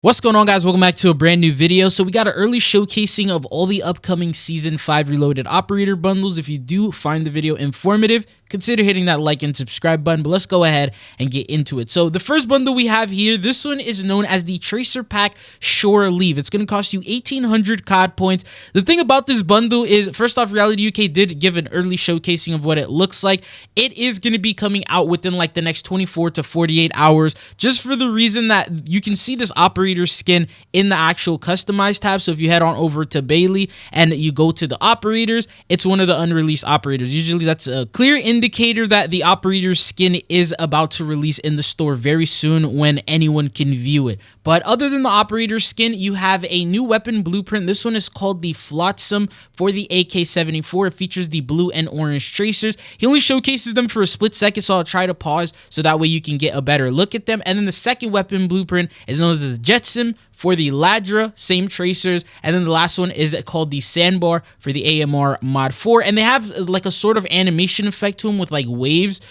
What's going on, guys? Welcome back to a brand new video. So we got an early showcasing of all the upcoming Season 5 Reloaded operator bundles. If you do find the video informative, consider hitting that like and subscribe button, but let's go ahead and get into it. So the first bundle we have here, this one is known as the Tracer Pack Shore Leave. It's going to cost you 1,800 COD points. The thing about this bundle is, first off, Reality UK did give an early showcasing of what it looks like. It is going to be coming out within like the next 24 to 48 hours, just for the reason that you can see this operator skin in the actual customized tab. So if you head on over to Bailey and you go to the operators, it's one of the unreleased operators. Usually that's a clear indicator that the operator skin is about to release in the store very soon when anyone can view it. But other than the operator skin, you have a new weapon blueprint. This one is called the Flotsam for the AK-74. It features the blue and orange tracers. He only showcases them for a split second, so I'll try to pause so that way you can get a better look at them. And then the second weapon blueprint is known as the Jetsim for the Ladra, same tracers. And then the last one is called the Sandbar for the AMR Mod 4. And they have like a sort of animation effect to them with like waves.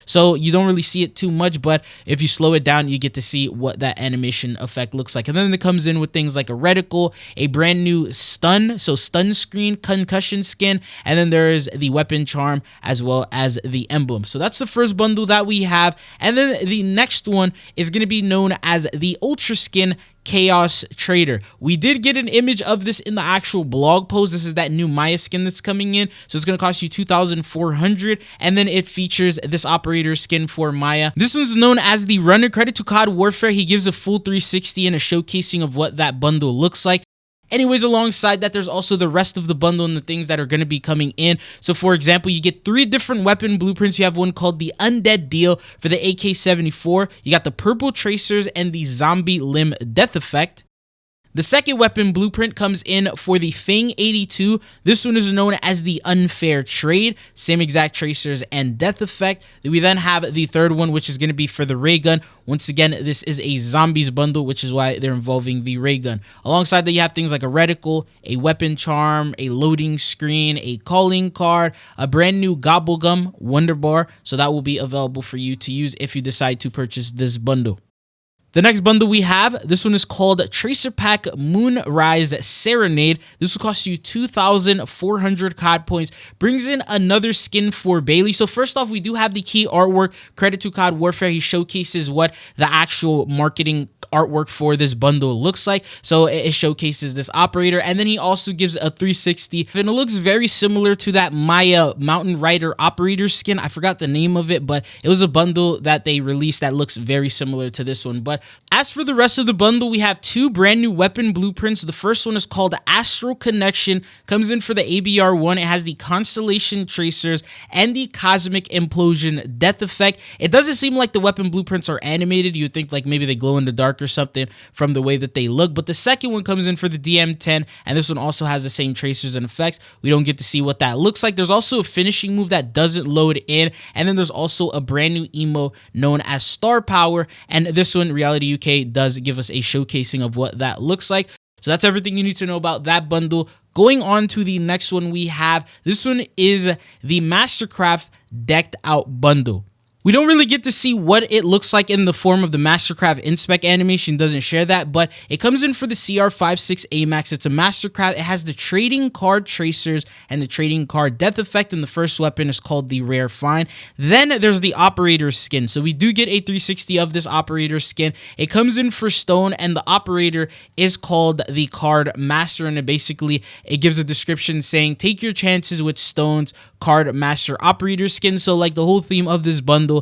So you don't really see it too much, but if you slow it down, you get to see what that animation effect looks like. And then it comes in with things like a reticle, a brand new stun, so stun screen, concussion skin, and then there is the weapon charm as well as the emblem. So that's the first bundle that we have. And then the next one is going to be known as the Ultra Skin Chaos Trader. We did get an image of this in the actual blog post. This is that new Maya skin that's coming in. So it's going to cost you 2,400, and then it features this operator skin for Maya. This one's known as the Runner. Credit to COD Warfare. He gives a full 360 and a showcasing of what that bundle looks like. Anyways, alongside that, there's also the rest of the bundle and the things that are going to be coming in. So, for example, you get 3 different weapon blueprints. You have one called the Undead Deal for the AK-74. You got the Purple Tracers and the Zombie Limb Death Effect. The second weapon blueprint comes in for the Fang 82. This one is known as the Unfair Trade. Same exact tracers and death effect. We then have the third one, which is going to be for the ray gun. Once again, this is a zombies bundle, which is why they're involving the ray gun. Alongside that, you have things like a reticle, a weapon charm, a loading screen, a calling card, a brand new Gobblegum Wonder Bar. So that will be available for you to use if you decide to purchase this bundle. The next bundle we have, this one is called Tracer Pack Moonrise Serenade. This will cost you 2,400 COD points. Brings in another skin for Bailey. So first off, we do have the key artwork. Credit to COD Warfare. He showcases what the actual marketing artwork for this bundle looks like. So it showcases this operator, and then he also gives a 360, and it looks very similar to that Maya Mountain Rider operator skin. I forgot the name of it, but it was a bundle that they released that looks very similar to this one. But as for the rest of the bundle, we have 2 brand new weapon blueprints. The first one is called Astral Connection, comes in for the ABR1. It has the Constellation Tracers and the Cosmic Implosion Death Effect. It doesn't seem like the weapon blueprints are animated. You would think like maybe they glow in the dark or something from the way that they look. But the second one comes in for the DM10, and this one also has the same tracers and effects. We don't get to see what that looks like. There's also a finishing move that doesn't load in, and then there's also a brand new emo known as Star Power, and this one, Reality UK, does give us a showcasing of what that looks like. So that's everything you need to know about that bundle. Going on to the next one we have, this one is the Mastercraft Decked Out Bundle. We don't really get to see what it looks like in the form of the Mastercraft inspec animation. Doesn't share that, but it comes in for the CR56 AMAX. It's a Mastercraft. It has the trading card tracers and the trading card death effect, and the first weapon is called the Rare Find. Then there's the operator skin. So we do get a 360 of this operator skin. It comes in for stone, and the operator is called the Card Master, and it gives a description saying, take your chances with stones, Card Master operator skin. So like the whole theme of this bundle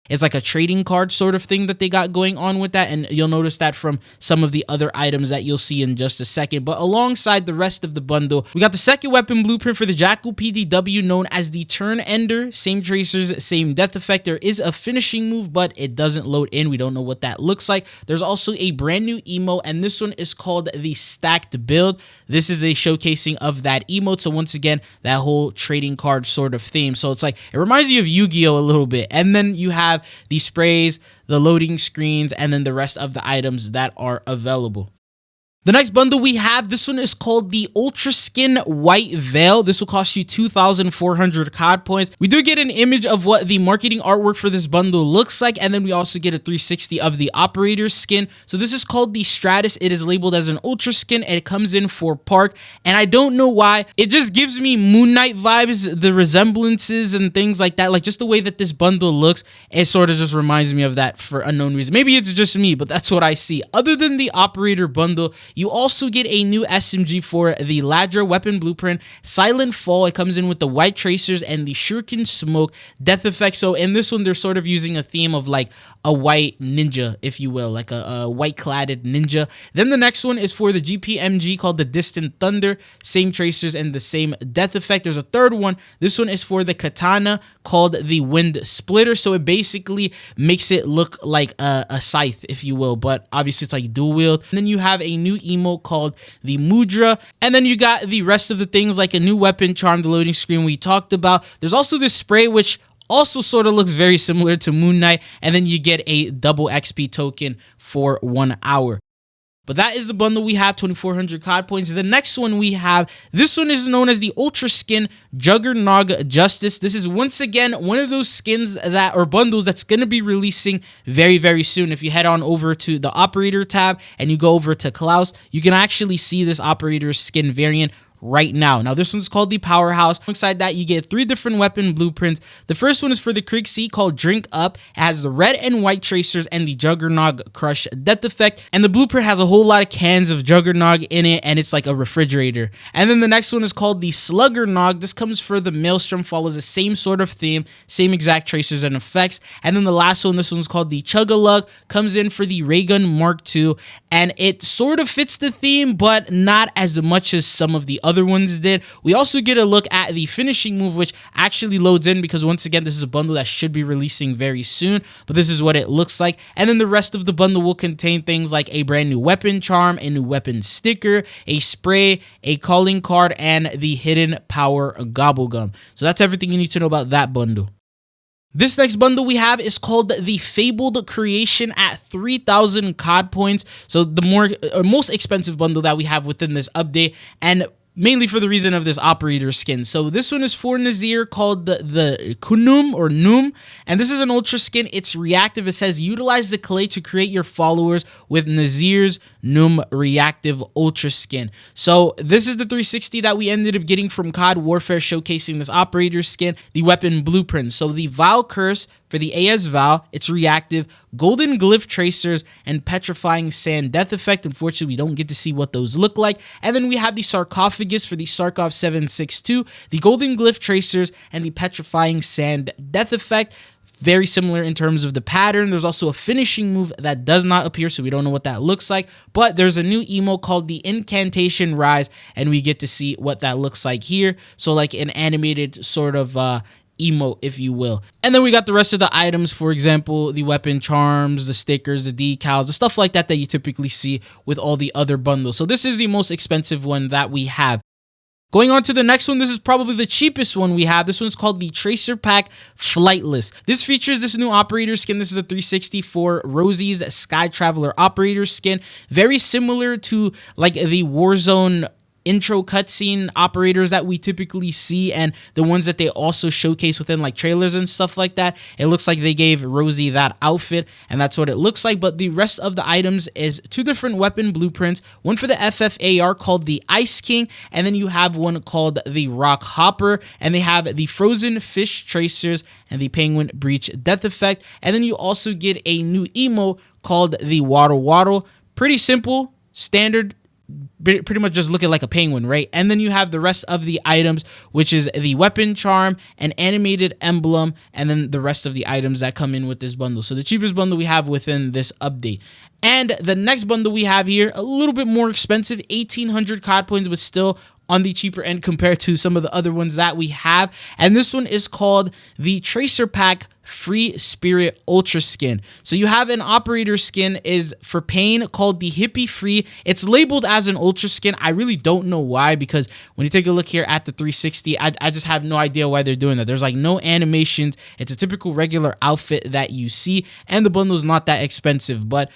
is like a trading card sort of thing that they got going on with that, and you'll notice that from some of the other items that you'll see in just a second. But alongside the rest of the bundle, we got the second weapon blueprint for the Jackal PDW known as the Turn Ender. Same tracers, same death effect. There is a finishing move, but it doesn't load in. We don't know what that looks like. There's also a brand new emo, and this one is called the Stacked Build. This is a showcasing of that emote. So once again, that whole trading card sort of theme. So it's like, it reminds you of Yu-Gi-Oh a little bit. And then you have the sprays, the loading screens, and then the rest of the items that are available. The next bundle we have, this one is called the Ultra Skin White Veil. This will cost you 2,400 COD points. We do get an image of what the marketing artwork for this bundle looks like, and then we also get a 360 of the operator's skin. So this is called the Stratus. It is labeled as an Ultra Skin, and it comes in for Park, and I don't know why. It just gives me Moon Knight vibes, the resemblances and things like that. Like, just the way that this bundle looks, it sort of just reminds me of that for unknown reason. Maybe it's just me, but that's what I see. Other than the operator bundle, you also get a new SMG for the Ladra weapon blueprint, Silent Fall. It comes in with the white tracers and the shuriken smoke death effect. So in this one, they're sort of using a theme of like a white ninja, if you will, like a white cladded ninja. Then the next one is for the GPMG called the Distant Thunder, same tracers and the same death effect. There's a third one. This one is for the katana called the Wind Splitter. So it basically makes it look like a scythe, if you will, but obviously it's like dual wield. And then you have a new emote called the Mudra, and then you got the rest of the things like a new weapon charm, the loading screen we talked about. There's also this spray which also sort of looks very similar to Moon Knight, and then you get a double XP token for 1 hour. But that is the bundle we have, 2,400 COD points. The next one we have, this one is known as the Ultra Skin Juggernog Justice. This is once again one of those skins that, or bundles, that's going to be releasing very, very soon. If you head on over to the operator tab and you go over to Klaus, you can actually see this operator skin variant right now. Now, this one's called the Powerhouse. Alongside that, you get 3 different weapon blueprints. The first one is for the Krieg C called Drink Up. It has the red and white tracers and the Juggernog Crush death effect. And the blueprint has a whole lot of cans of Juggernog in it, and it's like a refrigerator. And then the next one is called the Sluggernog. This comes for the Maelstrom, follows the same sort of theme, same exact tracers and effects. And then the last one, this one's called the Chuggalug, comes in for the Raygun Mark II, and it sort of fits the theme, but not as much as some of the other ones did. We also get a look at the finishing move, which actually loads in because once again, this is a bundle that should be releasing very soon, but this is what it looks like. And then the rest of the bundle will contain things like a brand new weapon charm, a new weapon sticker, a spray, a calling card, and the hidden power gobblegum. So that's everything you need to know about that bundle. This next bundle we have is called the Fabled Creation at 3,000 COD points. So the most expensive bundle that we have within this update, and mainly for the reason of this operator skin. So this one is for Nazir called the Kunum or Noom, and this is an ultra skin. It's reactive. It says utilize the clay to create your followers with Nazir's Noom reactive ultra skin. So this is the 360 that we ended up getting from COD Warfare, showcasing this operator skin, the weapon blueprint. So the Vile Curse for the AS Val, it's reactive, golden glyph tracers, and petrifying sand death effect. Unfortunately, we don't get to see what those look like. And then we have the sarcophagus for the Sarkov 762, the golden glyph tracers, and the petrifying sand death effect. Very similar in terms of the pattern. There's also a finishing move that does not appear, so we don't know what that looks like. But there's a new emo called the Incantation Rise, and we get to see what that looks like here. So like an animated sort of emote, if you will. And then we got the rest of the items, for example, the weapon charms, the stickers, the decals, the stuff like that that you typically see with all the other bundles. So this is the most expensive one that we have. Going on to the next one, this is probably the cheapest one we have. This one's called the Tracer Pack Flightless. This features this new operator skin. This is a 360 for Rosie's Sky Traveler operator skin. Very similar to like the Warzone intro cutscene operators that we typically see, and the ones that they also showcase within like trailers and stuff like that. It looks like they gave Rosie that outfit, and that's what it looks like. But the rest of the items is 2 different weapon blueprints, one for the FFAR called the Ice King, and then you have one called the Rock Hopper, and they have the Frozen Fish Tracers and the Penguin Breach Death Effect. And then you also get a new emo called the Waddle Waddle. Pretty simple, standard, pretty much just looking like a penguin, right? And then you have the rest of the items, which is the weapon charm, an animated emblem, and then the rest of the items that come in with this bundle. So the cheapest bundle we have within this update. And the next bundle we have here, a little bit more expensive, 1,800 COD points, but still on the cheaper end compared to some of the other ones that we have. And this one is called the Tracer Pack Free Spirit Ultra Skin. So you have an operator skin is for Pain called the Hippie Free. It's labeled as an ultra skin. I really don't know why, because when you take a look here at the 360, I just have no idea why they're doing that. There's like no animations. It's a typical regular outfit that you see, and the bundle is not that expensive, but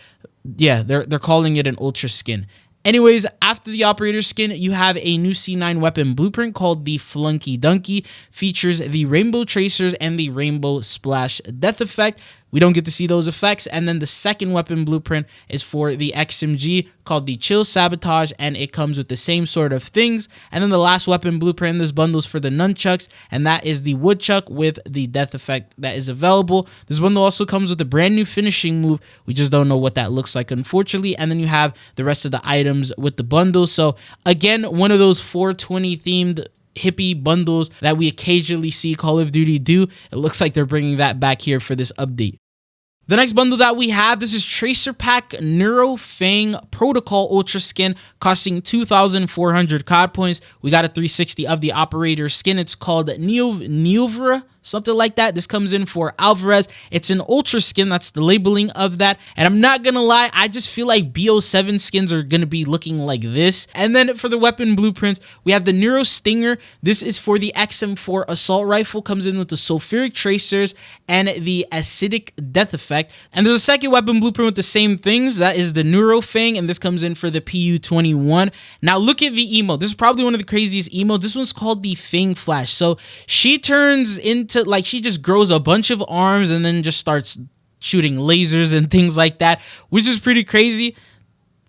yeah, they're calling it an ultra skin. Anyways, after the operator skin, you have a new C9 weapon blueprint called the Flunky Dunky. Features the rainbow tracers and the rainbow splash death effect. We don't get to see those effects. And then the second weapon blueprint is for the XMG called the Chill Sabotage, and it comes with the same sort of things. And then the last weapon blueprint in this bundle is for the nunchucks, and that is the Woodchuck with the death effect that is available. This bundle also comes with a brand new finishing move. We just don't know what that looks like, unfortunately. And then you have the rest of the items with the bundle. So again, one of those 420 themed hippie bundles that we occasionally see Call of Duty do. It looks like they're bringing that back here for this update. The next bundle that we have, this is Tracer Pack NeuroFang Protocol Ultra Skin, costing 2,400 COD points. We got a 360 of the operator skin. It's called Neovra, something like that. This comes in for Alvarez. It's an ultra skin. That's the labeling of that. And I'm not gonna lie, I just feel like BO7 skins are gonna be looking like this. And then for the weapon blueprints, we have the Neuro Stinger. This is for the XM4 assault rifle. Comes in with the sulfuric tracers and the acidic death effect. And there's a second weapon blueprint with the same things. That is the NeuroFang, and this comes in for the PU-21. Now look at the emote. This is probably one of the craziest emotes. This one's called the Fang Flash. So she turns into, like, she just grows a bunch of arms and then just starts shooting lasers and things like that, which is pretty crazy.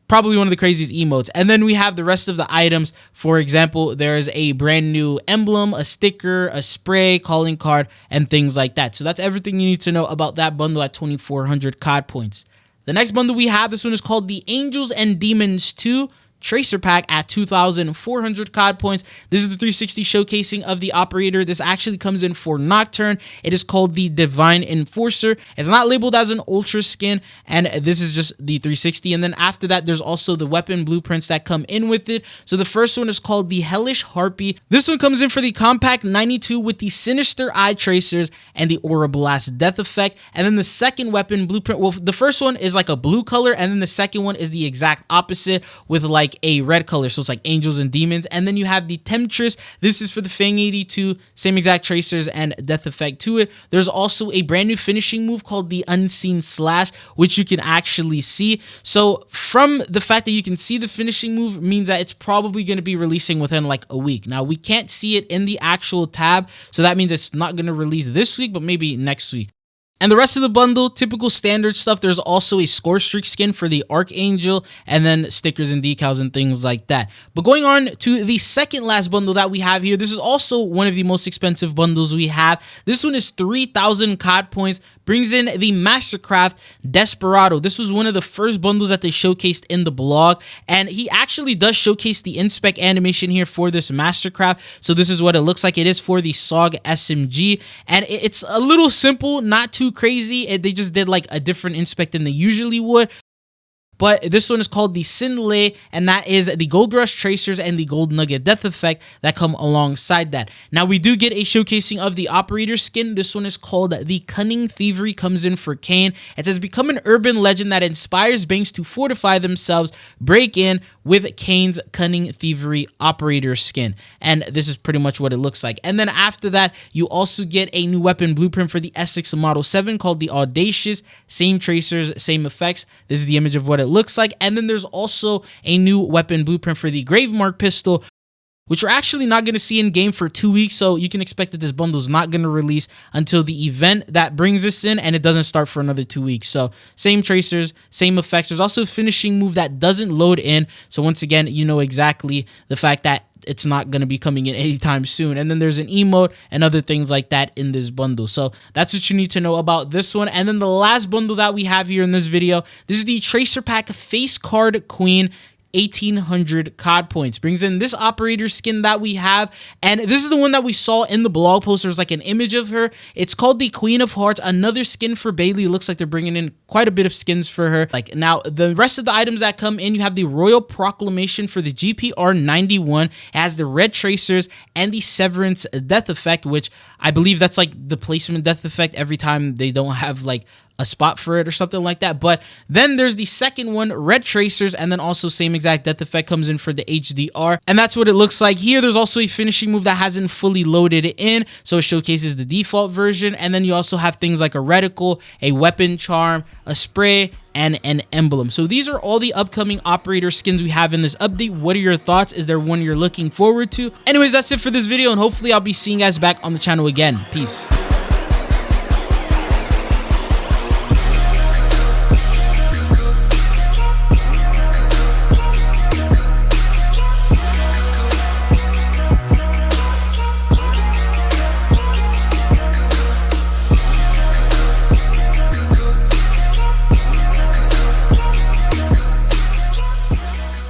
Probably one of the craziest emotes. And then we have the rest of the items. For example, there's a brand new emblem, a sticker, a spray, calling card, and things like that. So that's everything you need to know about that bundle at 2,400 COD points. The next bundle we have, this one is called the Angels and Demons 2 Tracer Pack at 2,400 COD points. This is the 360 showcasing of the operator. This actually comes in for Nocturne. It is called the Divine Enforcer. It's not labeled as an ultra skin, and this is just the 360. And then after that, there's also the weapon blueprints that come in with it. So the first one is called the Hellish Harpy. This one comes in for the Compact 92 with the Sinister Eye Tracers and the Aura Blast Death Effect. And then the second weapon blueprint, well, the first one is like a blue color, and then the second one is the exact opposite with like a red color, so it's like Angels and Demons. And then you have the Temptress. This is for the Fang 82, same exact tracers and death effect to it. There's also a brand new finishing move called the Unseen Slash, which you can actually see. So from the fact that you can see the finishing move means that it's probably going to be releasing within like a week. Now we can't see it in the actual tab, so that means it's not going to release this week, but maybe next week. And the rest of the bundle, typical standard stuff. There's also a Score Streak skin for the Archangel, and then stickers and decals and things like that. But going on to the second last bundle that we have here, this is also one of the most expensive bundles we have. This one is 3,000 COD points, brings in the Mastercraft Desperado. This was one of the first bundles that they showcased in the blog, and he actually does showcase the inspec animation here for this Mastercraft. So this is what it looks like. It is for the SOG SMG, and it's a little simple, not too crazy. They just did like a different inspect than they usually would. But this one is called the Sinlay, and that is the Gold Rush Tracers and the Gold Nugget Death Effect that come alongside that. Now, we do get a showcasing of the Operator skin. This one is called the Cunning Thievery, comes in for Kane. It says, become an urban legend that inspires banks to fortify themselves, break in with Kane's Cunning Thievery Operator skin. And this is pretty much what it looks like. And then after that, you also get a new weapon blueprint for the Essex Model 7 called the Audacious. Same tracers, same effects. This is the image of what it looks like. And then there's also a new weapon blueprint for the Gravemark pistol, which we're actually not going to see in game for 2 weeks. So you can expect that this bundle is not going to release until the event that brings this in, and it doesn't start for another 2 weeks. So same tracers, same effects. There's also a finishing move that doesn't load in. So once again, you know exactly the fact that it's not going to be coming in anytime soon. And then there's an emote and other things like that in this bundle. So that's what you need to know about this one. And then the last bundle that we have here in this video, this is the Tracer Pack Face Card Queen, 1,800 COD points. Brings in this operator skin that we have, and this is the one that we saw in the blog post. There's like an image of her. It's called the Queen of Hearts, another skin for Bailey. It looks like they're bringing in quite a bit of skins for her. Like, now the rest of the items that come in, you have the Royal Proclamation for the GPR 91. It has the red tracers and the Severance Death Effect, which I believe that's like the placement death effect every time they don't have like a spot for it or something like that. But then there's the second one, red tracers, and then also same exact death effect comes in for the HDR, and that's what it looks like here. There's also a finishing move that hasn't fully loaded in, so it showcases the default version, and then you also have things like a reticle, a weapon charm, a spray, and an emblem. So these are all the upcoming operator skins we have in this update. What are your thoughts? Is there one you're looking forward to? Anyways, that's it for this video, and hopefully I'll be seeing you guys back on the channel again. Peace.